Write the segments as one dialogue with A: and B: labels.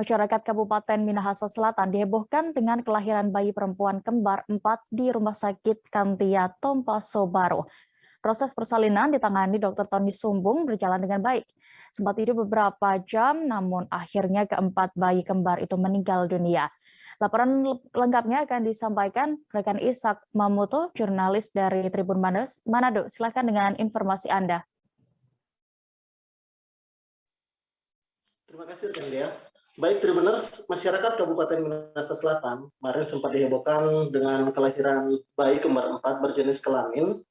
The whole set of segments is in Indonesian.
A: Masyarakat Kabupaten Minahasa Selatan dihebohkan dengan kelahiran bayi perempuan kembar 4 di Rumah Sakit Kantia Tompaso Baru. Proses persalinan ditangani Dr. Tony Sumbung berjalan dengan baik. Sempat tidur beberapa jam, namun akhirnya keempat bayi kembar itu meninggal dunia. Laporan lengkapnya akan disampaikan rekan Ishak Mamuto, jurnalis dari Tribun Manado. Silakan dengan informasi Anda.
B: Terima kasih rekan Dea. Baik Tribuners, masyarakat Kabupaten Minahasa Selatan kemarin sempat dihebohkan dengan kelahiran bayi kembar 4 berjenis kelamin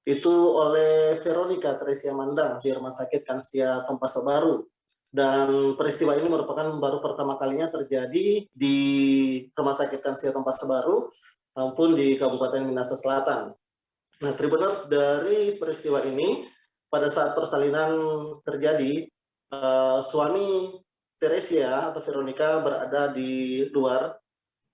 B: itu oleh Veronica Teresia Mandang di Rumah Sakit Kansia Tompaso Baru. Dan peristiwa ini merupakan baru pertama kalinya terjadi di Rumah Sakit Kansia Tompaso Baru maupun di Kabupaten Minahasa Selatan. Nah, Tribuners, dari peristiwa ini pada saat persalinan terjadi, suami Teresia atau Veronica berada di luar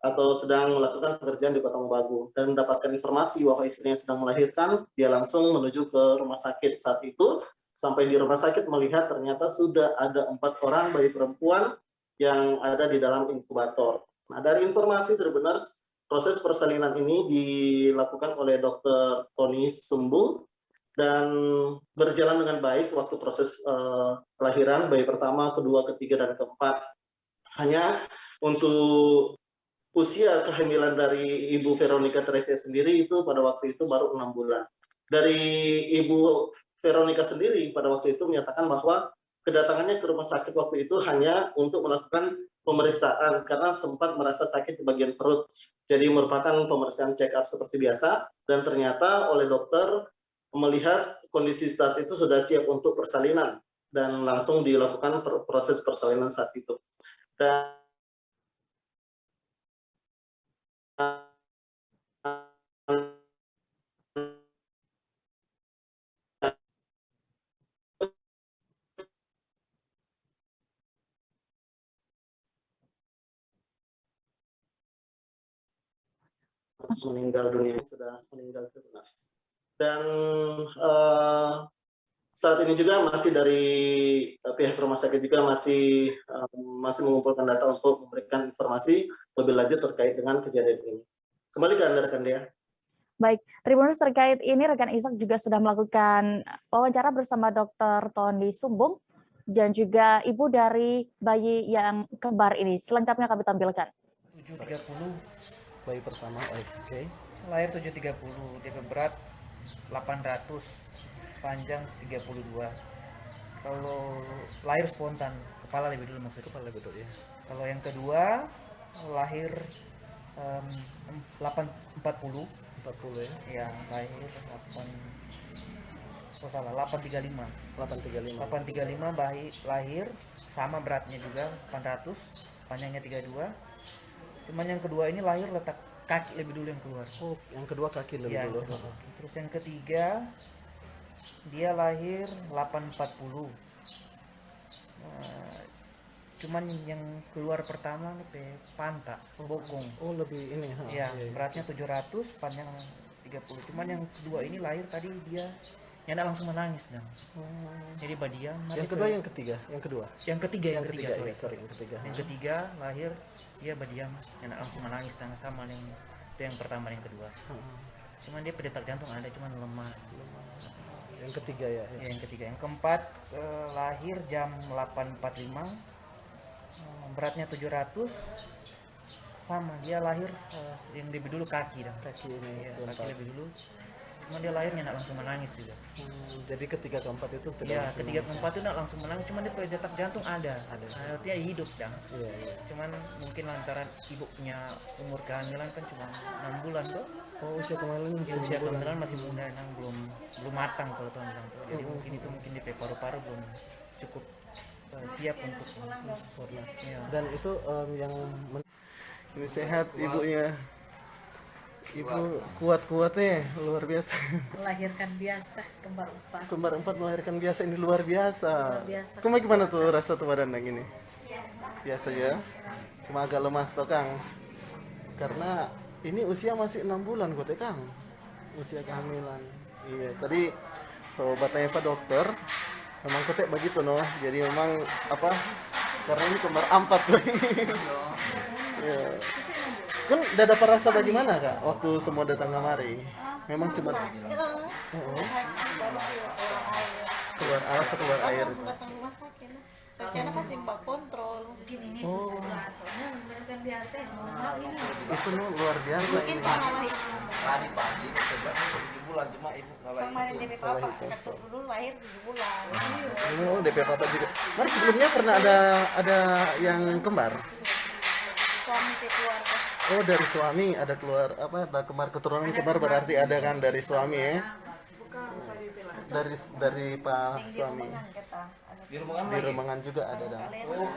B: atau sedang melakukan pekerjaan di Kota Mobagu dan mendapatkan informasi bahwa istrinya sedang melahirkan. Dia langsung menuju ke rumah sakit. Saat itu sampai di rumah sakit melihat ternyata sudah ada 4 orang bayi perempuan yang ada di dalam inkubator. Nah, dari informasi Tribuners, proses persalinan ini dilakukan oleh Dr. Tony Sumbung dan berjalan dengan baik waktu proses kelahiran bayi pertama, kedua, ketiga, dan keempat. Hanya untuk usia kehamilan dari Ibu Veronica Teresia sendiri itu pada waktu itu baru 6 bulan. Dari Ibu Veronica sendiri pada waktu itu menyatakan bahwa kedatangannya ke rumah sakit waktu itu hanya untuk melakukan pemeriksaan karena sempat merasa sakit di bagian perut. Jadi merupakan pemeriksaan check up seperti biasa dan ternyata oleh dokter melihat kondisi saat itu sudah siap untuk persalinan dan langsung dilakukan proses persalinan saat itu. Dan meninggal dunia, sudah meninggal dunia. Dan saat ini juga masih dari pihak rumah sakit juga masih mengumpulkan data untuk memberikan informasi lebih lanjut terkait dengan kejadian ini. Kembali ke Anda rekan Dea.
A: Baik, Tribuners, terkait ini rekan Ishak juga sudah melakukan wawancara bersama Dr. Tony Sumbung dan juga ibu dari bayi yang kembar ini. Selengkapnya kami tampilkan.
C: 730 bayi pertama, oke. Lahir 730, dia berat 800, panjang 32. Kalau lahir spontan, kepala lebih dulu maksudnya. Kepala lebih dulu ya. Kalau yang kedua lahir 840 ya. Yang lahir 835 bayi lahir sama beratnya juga 800, panjangnya 32. Cuman yang kedua ini lahir letak kaki lebih dulu yang keluar.
B: Oh, yang kedua kaki lebih
C: ya,
B: dulu.
C: Terus yang ketiga dia lahir 840. Cuman yang keluar pertama nih pantat, bokong.
B: Oh, lebih ini.
C: Ya, beratnya 700, panjang 30. Cuman yang kedua ini lahir tadi dia nyana langsung menangis dong. Jadi badian.
B: Yang kedua, yang ketiga, yang kedua.
C: Yang ketiga,
B: yang ketiga.
C: Yang ketiga lahir dia badian, nyana langsung menangis dan sama yang pertama dan yang kedua. Cuman dia pendetak jantung ada, cuman lemah.
B: Yang ketiga ya.
C: Yang ketiga, yang keempat lahir jam 8.45. Beratnya 700, sama dia lahir yang lebih dulu kaki dan
B: kaki ini
C: ya, kaki lebih dulu. Cuma dia lahirnya nak langsung menangis juga.
B: Jadi ketiga keempat itu
C: ya, ketiga keempat itu nak langsung menangis, cuma dia detak jantung ada. Artinya hidup dan. Cuman mungkin lantaran ibunya umur kehamilan kan cuma 6 bulan tuh.
B: Oh, usia kehamilan
C: masih muda, belum matang kalau tuh bilang tuh. Jadi mungkin di paru-paru belum cukup siap untuk sempurna.
B: Dan itu yang ini sehat ibunya. Ibu kuat-kuatnya luar biasa.
D: Melahirkan biasa kembar 4.
B: Kembar 4 melahirkan biasa, ini luar biasa. Cuma gimana tuh rasa tuh badan yang ini? Biasa ya. Cuma agak lemas toh Kang. Karena ini usia masih 6 bulan kok Kang. Usia kehamilan. Iya, tadi sobat tanya Pak dokter, memang kotek begitu noh. Jadi memang Karena ini kembar 4 gue ini. Ya. Kan udah dapat rasa bagaimana kak waktu semua datang kemari? Memang cuma keluar air.
E: Datang rumah sakit. Rencana pasti mbak kontrol.
D: Mungkin ini bulan, soalnya bukan biasa normal ini.
B: Itu luar biasa
E: Mungkin
B: ini.
E: sama itu.
F: tadi pagi sebelas 7 bulan cuma ibu kalau
E: Sama
F: itu
E: DP papa ketuk dulu lahir 7 bulan.
B: Oh, DP Papa juga. Mari sebelumnya pernah ada yang kembar.
E: Suami ke keluarga.
B: Oh, dari suami ada keluar ada kembar keturunan kembar berarti ada kan dari suami ya. Dari Pak suami.
F: di rumah
B: Di Remangan juga ada dan.
F: oh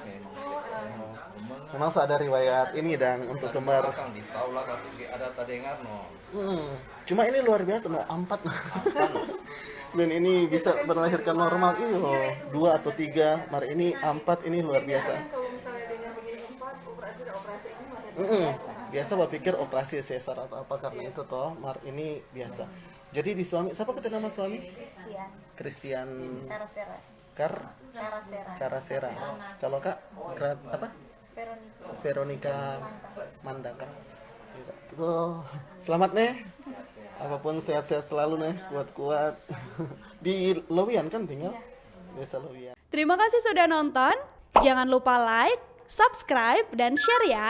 B: Memang ada riwayat ini dan untuk kembar.
F: belakang di tahu lah tapi ada tadengar no
B: Cuma ini luar biasa, no, 4. Dan ini bisa melahirkan normal ini loh, 2 atau 3. Mari ini 4 ini luar biasa. Biasa berpikir operasi sesar atau apa karena itu toh, mar ini biasa. Jadi di suami, siapa kata nama suami? Christian
E: Karasera.
B: Carasera. Kalau kak, apa? Veronica Mandaka. Oh, selamat nih. Apapun sehat-sehat selalu nih, kuat-kuat. Di Lowian kan tinggal? Desa Lowian.
G: Terima kasih sudah nonton. Jangan lupa like, subscribe, dan share ya.